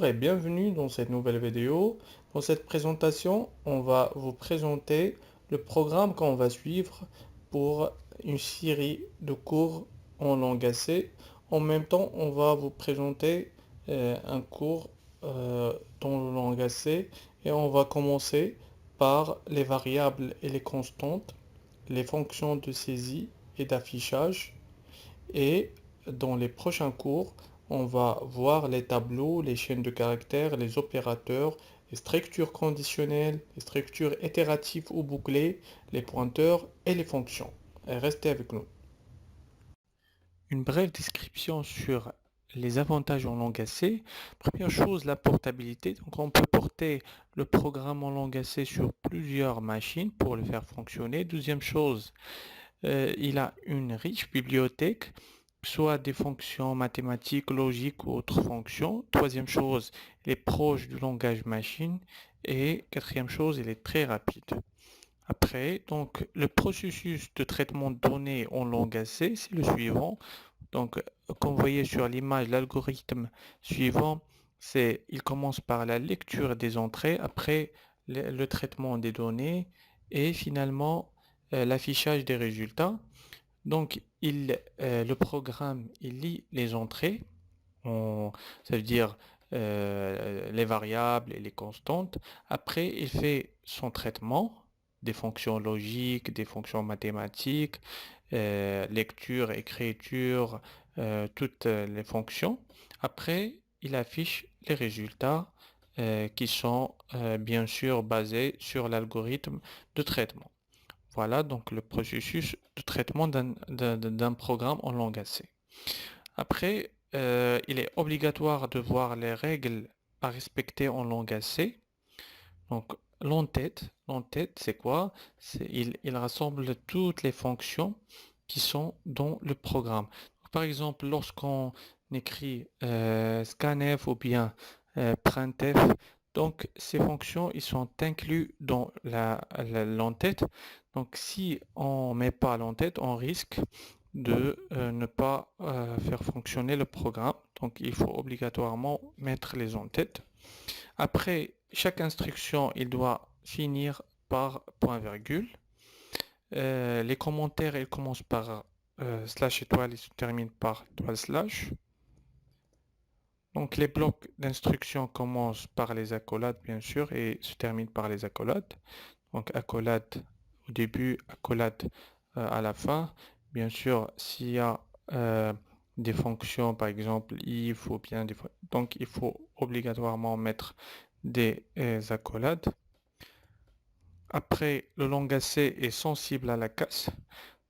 et bienvenue dans cette nouvelle vidéo. Dans cette présentation, on va vous présenter le programme qu'on va suivre pour une série de cours en langue C. En même temps, on va vous présenter un cours dans le langue C et on va commencer par les variables et les constantes, les fonctions de saisie et d'affichage. Et dans les prochains cours, on va voir les tableaux, les chaînes de caractères, les opérateurs, les structures conditionnelles, les structures itératives ou bouclées, les pointeurs et les fonctions. Et restez avec nous. Une brève description sur les avantages en langue C. Première chose, la portabilité. Donc on peut porter le programme en langue C sur plusieurs machines pour le faire fonctionner. Deuxième chose, il a une riche bibliothèque, soit des fonctions mathématiques, logiques ou autres fonctions. Troisième chose, il est proche du langage machine. Et quatrième chose, il est très rapide. Après, donc, le processus de traitement de données en langue C, c'est le suivant. Donc, comme vous voyez sur l'image, l'algorithme suivant, il commence par la lecture des entrées, après le traitement des données et finalement l'affichage des résultats. Donc, le programme, il lit les entrées, ça veut dire les variables et les constantes. Après, il fait son traitement des fonctions logiques, des fonctions mathématiques, lecture, écriture, toutes les fonctions. Après, il affiche les résultats qui sont bien sûr basés sur l'algorithme de traitement. Voilà donc le processus de traitement d'un programme en langue C. Après, il est obligatoire de voir les règles à respecter en langue C. Donc, l'entête, c'est quoi? Il rassemble toutes les fonctions qui sont dans le programme. Par exemple, lorsqu'on écrit scanf ou bien printf, donc ces fonctions, ils sont inclus dans l'entête. Donc, si on ne met pas l'entête, on risque de ne pas faire fonctionner le programme. Donc, il faut obligatoirement mettre les entêtes. Après chaque instruction, il doit finir par point virgule. Les commentaires, ils commencent par slash étoile et se terminent par étoile slash. Donc les blocs d'instruction commencent par les accolades, bien sûr, et se terminent par les accolades. Donc accolade au début, accolade à la fin. Bien sûr, s'il y a des fonctions, par exemple if ou bien donc il faut obligatoirement mettre des accolades. Après, le langage C est sensible à la casse.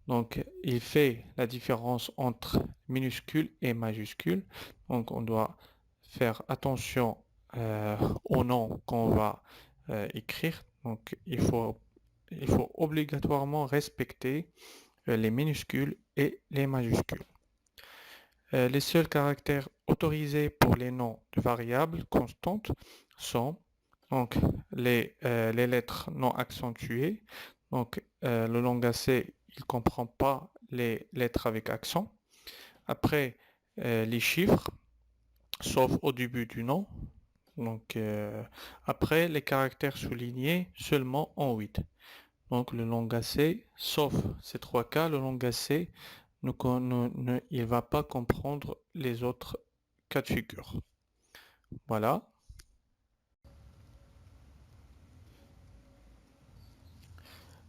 Donc, il fait la différence entre minuscules et majuscules. Donc, on doit faire attention au nom qu'on va écrire. Donc, il faut obligatoirement respecter les minuscules et les majuscules. Les seuls caractères autorisés pour les noms de variables constantes sont donc les lettres non accentuées. Donc, le langage C, il ne comprend pas les lettres avec accent. Après, les chiffres, sauf au début du nom. Donc, après, les caractères soulignés seulement en 8. Donc, le langage C, sauf ces trois cas, le langage C, il ne va pas comprendre les autres cas de figure. Voilà.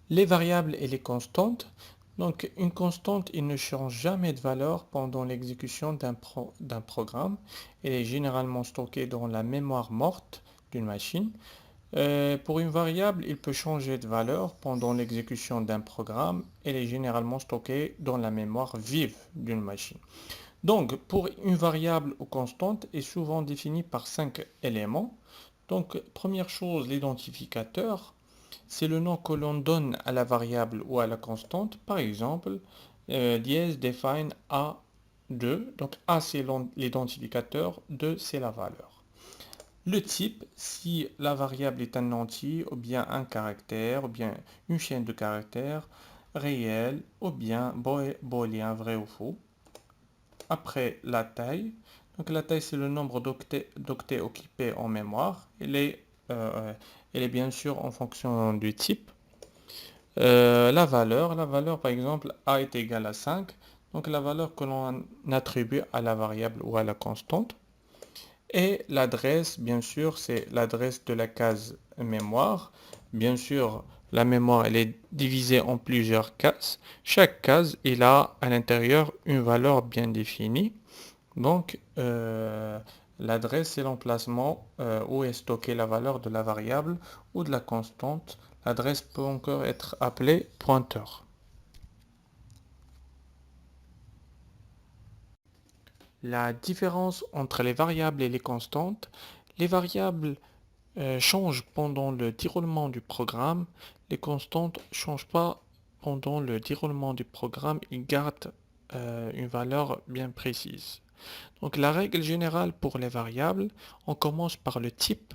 Les variables et les constantes. Donc, une constante, il ne change jamais de valeur pendant l'exécution d'un programme. Elle est généralement stockée dans la mémoire morte d'une machine. Pour une variable, il peut changer de valeur pendant l'exécution d'un programme. Elle est généralement stockée dans la mémoire vive d'une machine. Donc, pour une variable ou constante est souvent définie par 5 éléments. Donc, première chose, l'identificateur. C'est le nom que l'on donne à la variable ou à la constante. Par exemple, dièse define A2. Donc, A, c'est l'identificateur, 2, c'est la valeur. Le type, si la variable est un entier, ou bien un caractère, ou bien une chaîne de caractères, réel, ou bien booléen, vrai ou faux. Après, la taille. Donc la taille, c'est le nombre d'octets occupés en mémoire. Elle est bien sûr en fonction du type. La valeur par exemple a est égale à 5. Donc la valeur que l'on attribue à la variable ou à la constante. Et l'adresse, bien sûr, c'est l'adresse de la case mémoire. Bien sûr, la mémoire, elle est divisée en plusieurs cases. Chaque case, il a à l'intérieur une valeur bien définie. Donc, l'adresse, c'est l'emplacement où est stockée la valeur de la variable ou de la constante. L'adresse peut encore être appelée pointeur. La différence entre les variables et les constantes. Les variables changent pendant le déroulement du programme. Les constantes ne changent pas pendant le déroulement du programme. Ils gardent une valeur bien précise. Donc la règle générale pour les variables, on commence par le type.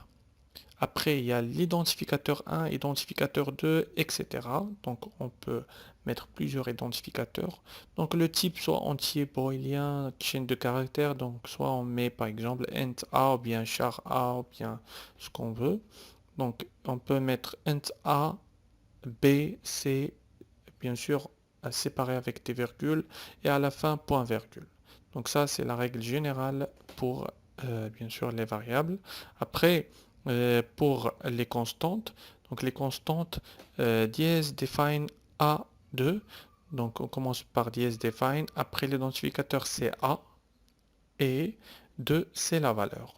Après, il y a l'identificateur 1, identificateur 2, etc. Donc on peut mettre plusieurs identificateurs. Donc le type soit entier, booléen, chaîne de caractères. Donc soit on met par exemple int a ou bien char a ou bien ce qu'on veut. Donc on peut mettre int a, b, c, bien sûr séparé avec des virgules et à la fin point virgule. Donc ça c'est la règle générale pour bien sûr les variables. Après pour les constantes, donc les constantes dièse define a2. Donc on commence par dièse define, après l'identificateur c'est a et 2 c'est la valeur.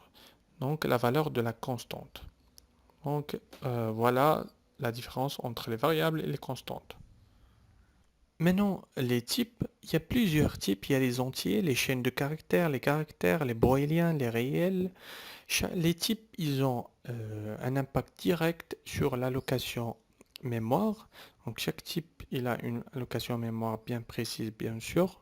Donc la valeur de la constante. Donc voilà la différence entre les variables et les constantes. Maintenant, les types, il y a plusieurs types. Il y a les entiers, les chaînes de caractères, les booléens, les réels. Les types, ils ont un impact direct sur l'allocation mémoire. Donc chaque type, il a une allocation mémoire bien précise, bien sûr.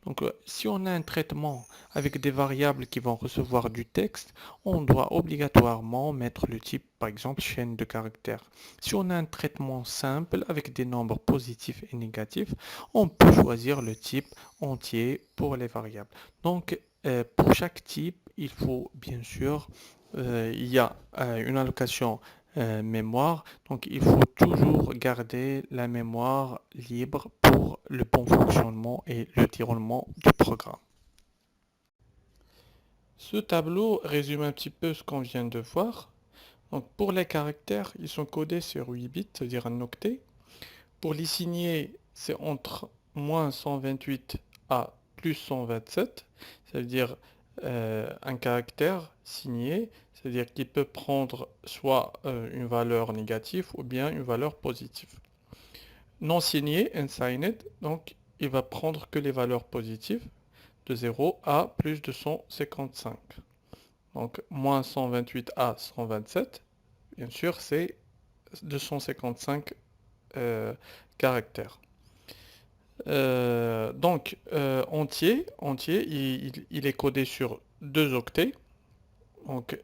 Donc, si on a un traitement avec des variables qui vont recevoir du texte, on doit obligatoirement mettre le type, par exemple, chaîne de caractères. Si on a un traitement simple avec des nombres positifs et négatifs, on peut choisir le type entier pour les variables. Donc, pour chaque type, il faut bien sûr, il y a une allocation mémoire. Donc il faut toujours garder la mémoire libre pour le bon fonctionnement et le déroulement du programme. Ce tableau résume un petit peu ce qu'on vient de voir. Donc pour les caractères, ils sont codés sur 8 bits, c'est-à-dire un octet. Pour les signer, c'est entre moins 128 à plus 127, c'est-à-dire un caractère signé, c'est-à-dire qu'il peut prendre soit une valeur négative ou bien une valeur positive. Non signé, unsigned, donc il va prendre que les valeurs positives de 0 à plus de 155. Donc moins 128 à 127, bien sûr, c'est 255 caractères. Entier, il est codé sur 2 octets. Donc,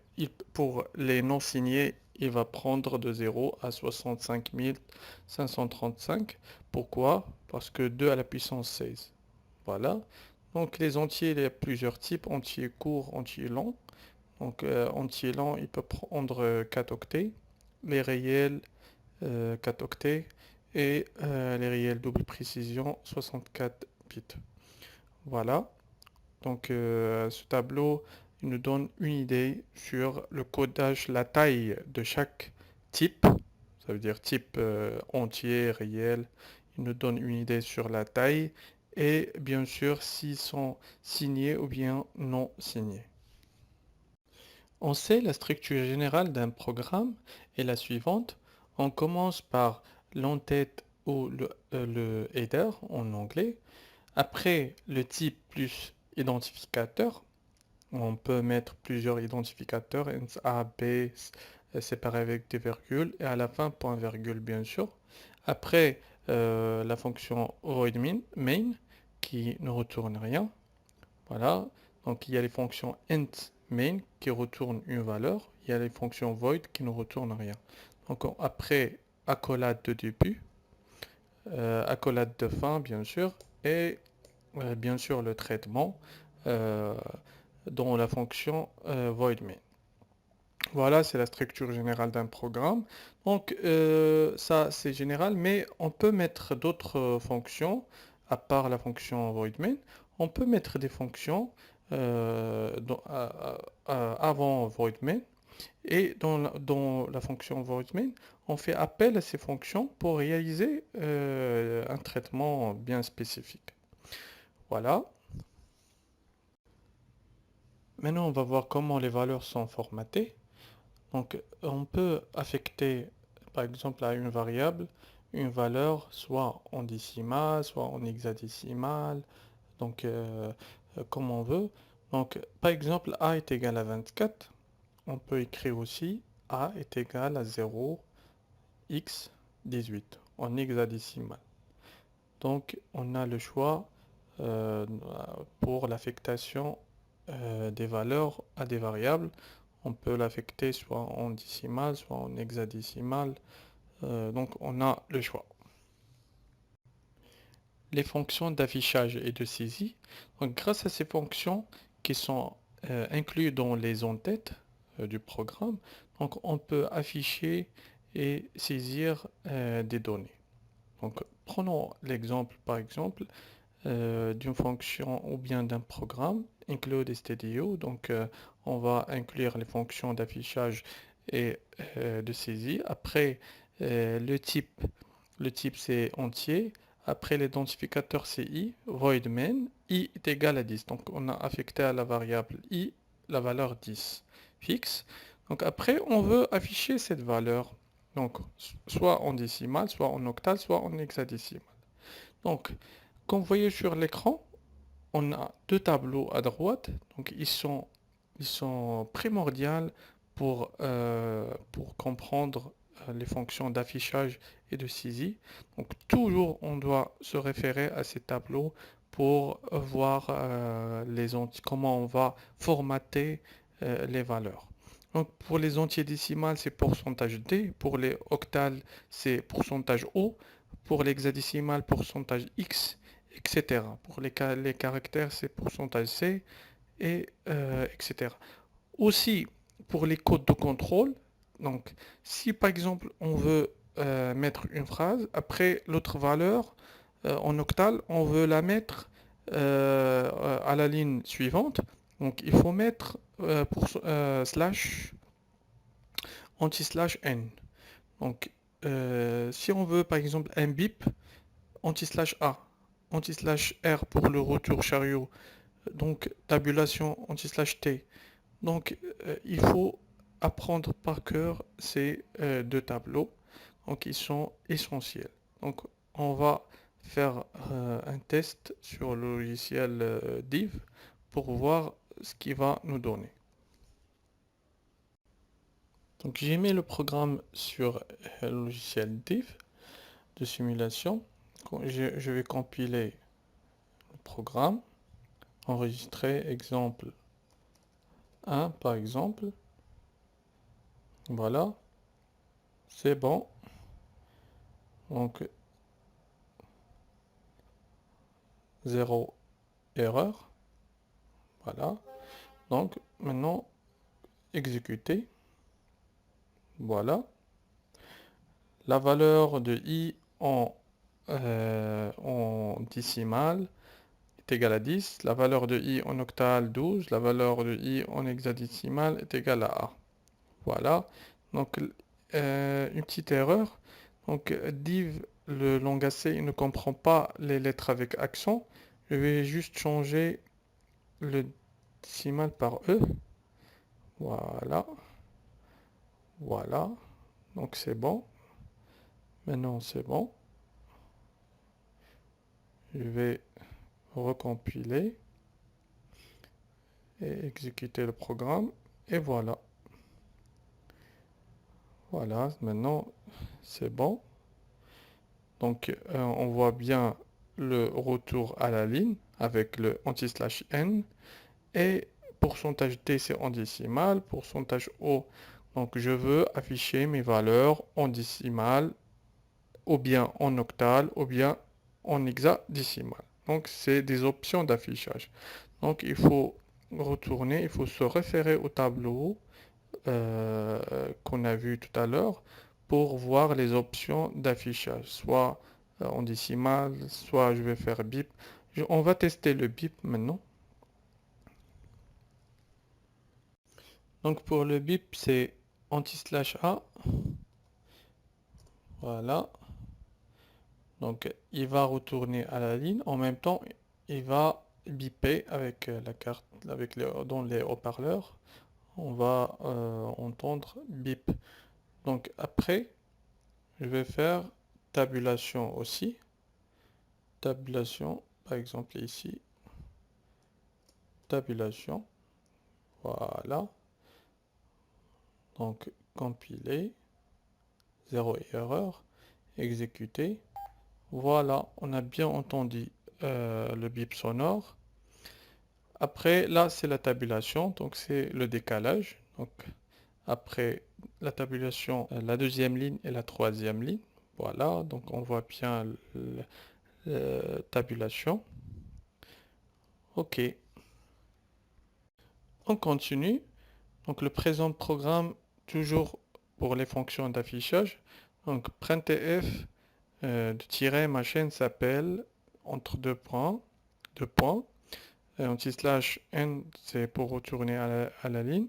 pour les non signés, il va prendre de 0 à 65 535. Pourquoi? Parce que 2 à la puissance 16. Voilà. Donc, les entiers, il y a plusieurs types. Entier court, entier long. Donc, entier lent, il peut prendre 4 octets. Les réels, 4 octets. Et les réels double précision, 64 bits. Voilà. Donc ce tableau il nous donne une idée sur le codage, la taille de chaque type. Ça veut dire type entier, réel. Il nous donne une idée sur la taille et bien sûr s'ils sont signés ou bien non signés. On sait la structure générale d'un programme est la suivante. On commence par l'entête ou le header en anglais. Après le type plus identificateur, on peut mettre plusieurs identificateurs, A, B, séparés avec des virgules, et à la fin, point virgule, bien sûr. Après, la fonction void main, qui ne retourne rien. Voilà. Donc, il y a les fonctions int main, qui retournent une valeur. Il y a les fonctions void, qui ne retournent rien. Donc, après, accolade de début, accolade de fin, bien sûr, et bien sûr le traitement. dans la fonction void main. Voilà, c'est la structure générale d'un programme. Donc ça c'est général, mais on peut mettre d'autres fonctions à part la fonction void main. On peut mettre des fonctions avant void main et dans la fonction void main, on fait appel à ces fonctions pour réaliser un traitement bien spécifique. Voilà. Maintenant, on va voir comment les valeurs sont formatées. Donc, on peut affecter, par exemple, à une variable, une valeur soit en décimale, soit en hexadécimale, donc comme on veut. Donc, par exemple, a est égal à 24. On peut écrire aussi a est égal à 0, x 18 en hexadécimal. Donc, on a le choix euh, pour l'affectation des valeurs à des variables. On peut l'affecter soit en décimale, soit en hexadécimal. Donc, on a le choix. Les fonctions d'affichage et de saisie. Donc, grâce à ces fonctions qui sont incluses dans les entêtes du programme, donc on peut afficher et saisir des données. Donc, prenons l'exemple, par exemple, d'une fonction ou bien d'un programme, include stdio. Donc, on va inclure les fonctions d'affichage et de saisie. Après, le type c'est entier. Après, l'identificateur c'est i, void main, i est égal à 10. Donc, on a affecté à la variable i la valeur 10 fixe. Donc, après, on veut afficher cette valeur. Donc, soit en décimale, soit en octal, soit en hexadécimal. Donc, comme vous voyez sur l'écran, on a deux tableaux à droite. Donc, ils sont primordiaux pour comprendre les fonctions d'affichage et de saisie. Donc, toujours, on doit se référer à ces tableaux pour voir comment on va formater les valeurs. Donc, pour les entiers décimales, c'est pourcentage D. Pour les octales, c'est pourcentage O. Pour l'hexadécimal, pourcentage X, etc. Pour les caractères, c'est pourcentage C, et etc. Aussi, pour les codes de contrôle, donc si par exemple on veut mettre une phrase, après l'autre valeur en octal, on veut la mettre à la ligne suivante, donc il faut mettre slash anti-slash n. Donc si on veut par exemple un bip, anti-slash a, anti-slash r pour le retour chariot, donc tabulation anti-slash t. Donc il faut apprendre par cœur ces deux tableaux, donc ils sont essentiels. Donc on va faire un test sur le logiciel Div pour voir ce qu'il va nous donner. Donc j'ai mis le programme sur le logiciel Div de simulation. Je vais compiler le programme, enregistrer exemple 1 par exemple. Voilà, c'est bon. Donc, zéro erreur. Voilà. Donc, maintenant, exécuter. Voilà. La valeur de i en décimale est égale à 10. La valeur de i en octal, 12. La valeur de i en hexadécimal est égale à a. Voilà. Donc, une petite erreur. Donc, div, le langage C, il ne comprend pas les lettres avec accent. Je vais juste changer le décimal par E. Voilà. Voilà. Donc, c'est bon. Maintenant, c'est bon. Je vais recompiler et exécuter le programme. Et voilà. Voilà. Maintenant, c'est bon. Donc, on voit bien le retour à la ligne avec le anti-slash n. Et pourcentage D, c'est en décimale. Pourcentage O, donc je veux afficher mes valeurs en décimale, ou bien en octal, ou bien en hexadécimal. Donc, c'est des options d'affichage. Donc, il faut retourner, il faut se référer au tableau qu'on a vu tout à l'heure pour voir les options d'affichage, soit en décimal, soit je vais faire bip. On va tester le bip maintenant. Donc pour le bip, c'est anti/A. Voilà. Donc il va retourner à la ligne. En même temps, il va biper avec la carte, dans les haut-parleurs. On va entendre bip. Donc après, je vais faire tabulation aussi. Tabulation, par exemple ici, tabulation. Voilà. Donc compiler, zéro erreur, exécuter. Voilà, on a bien entendu le bip sonore. Après, là, c'est la tabulation, donc c'est le décalage. Donc, après la tabulation, la deuxième ligne et la troisième ligne. Voilà, donc on voit bien la tabulation. OK, on continue. Donc, le présent programme, toujours pour les fonctions d'affichage. Donc, printf de tiret ma chaîne s'appelle entre deux points. Anti/slash n, c'est pour retourner à la ligne.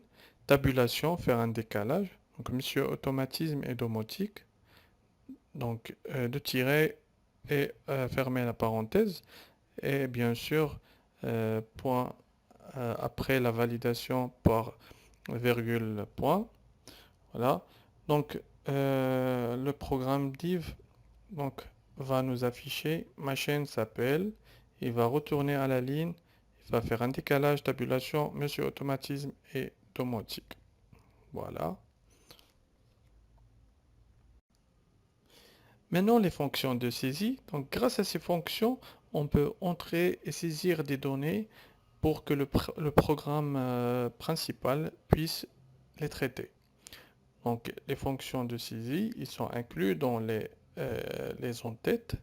Tabulation, faire un décalage. Donc, monsieur automatisme et domotique. Donc, de tirer et fermer la parenthèse. Et bien sûr, point après la validation par virgule point. Voilà. Donc, le programme div donc, va nous afficher ma chaîne s'appelle. Il va retourner à la ligne. Il va faire un décalage, tabulation, monsieur automatisme et domotique. Voilà. Maintenant, les fonctions de saisie. Donc, grâce à ces fonctions, on peut entrer et saisir des données pour que le programme principal puisse les traiter. Donc, les fonctions de saisie, ils sont inclus dans les en-têtes.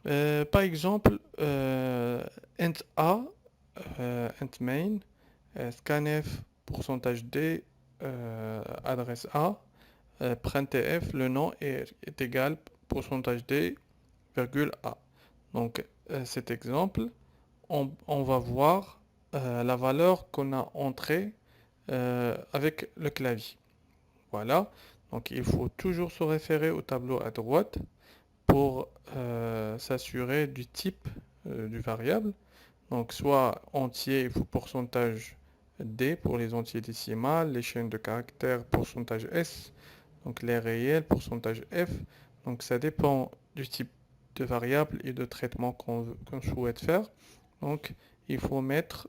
Par exemple, int A, int main, scanf, pourcentage D, adresse A, printf, le nom est égal pourcentage D, virgule A. Donc, cet exemple, on va voir la valeur qu'on a entrée avec le clavier. Voilà. Donc, il faut toujours se référer au tableau à droite pour s'assurer du type du variable. Donc soit entier, il faut pourcentage D pour les entiers décimales, les chaînes de caractères, pourcentage S, donc les réels, pourcentage F. Donc ça dépend du type de variable et de traitement qu'on souhaite faire. Donc il faut mettre,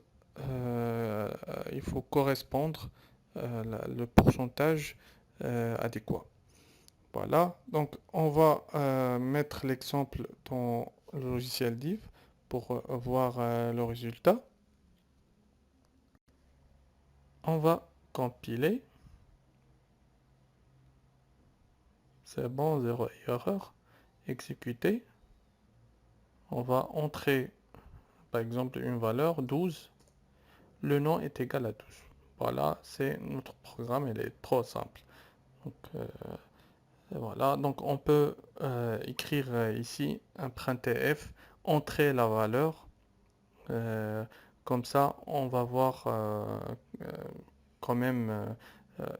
il faut correspondre le pourcentage adéquat. Voilà, donc on va mettre l'exemple dans le logiciel Div pour voir le résultat. On va compiler, c'est bon, zéro erreur, exécuter. On va entrer par exemple une valeur 12, le nom est égal à 12. Voilà, c'est notre programme, il est trop simple. Donc, voilà, donc on peut écrire ici un printf, entrer la valeur. Comme ça, on va voir euh, quand même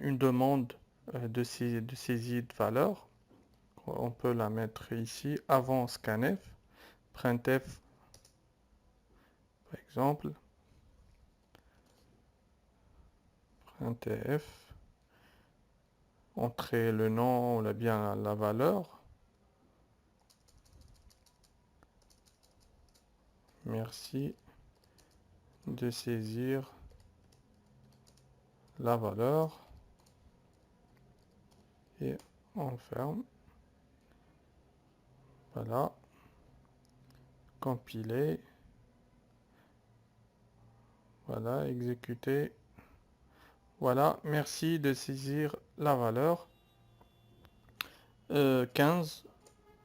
une demande de saisie de valeur. On peut la mettre ici avant scanf, printf par exemple, printf, entrer le nom ou bien la valeur. Merci de saisir la valeur et on ferme. Voilà, compiler, voilà, exécuter. Voilà, merci de saisir la valeur 15.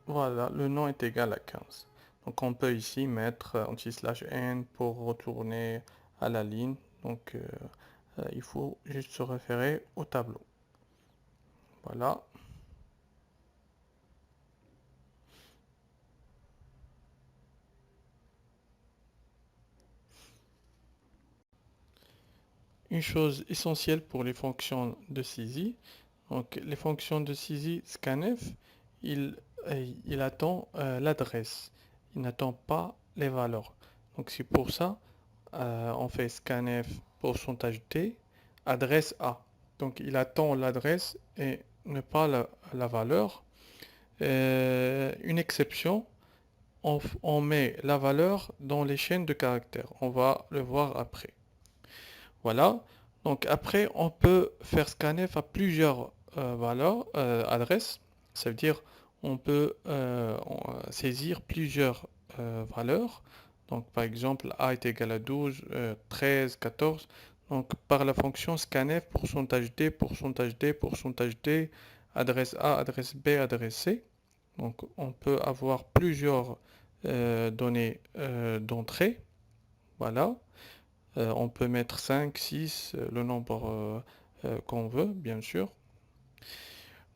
Voilà, le nom est égal à 15. Donc on peut ici mettre anti/n pour retourner à la ligne. Donc il faut juste se référer au tableau. Voilà. Une chose essentielle pour les fonctions de saisie. Donc les fonctions de saisie scanf, il, il attend l'adresse. Il n'attend pas les valeurs. Donc c'est pour ça on fait scanf %t adresse A. Donc il attend l'adresse et ne pas la valeur. Une exception, on met la valeur dans les chaînes de caractères. On va le voir après. Voilà. Donc après, on peut faire scanf à plusieurs valeurs, adresses. Ça veut dire on peut saisir plusieurs valeurs. Donc par exemple, A est égal à 12, 13, 14. Donc par la fonction scanf, %d, adresse A, adresse B, adresse C. Donc on peut avoir plusieurs données d'entrée. Voilà. On peut mettre 5, 6, le nombre qu'on veut, bien sûr.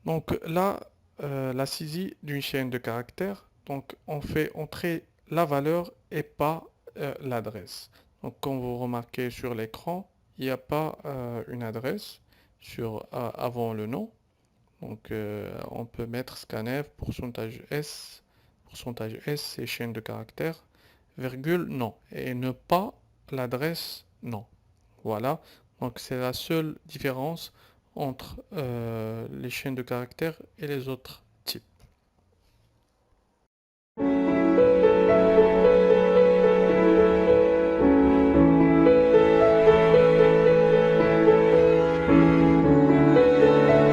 Donc là, la saisie d'une chaîne de caractères, donc on fait entrer la valeur et pas l'adresse. Donc comme vous remarquez sur l'écran, il n'y a pas une adresse avant le nom. Donc on peut mettre scanf, pourcentage S et chaîne de caractères, virgule non, et ne pas l'adresse non. Voilà, donc c'est la seule différence entre les chaînes de caractères et les autres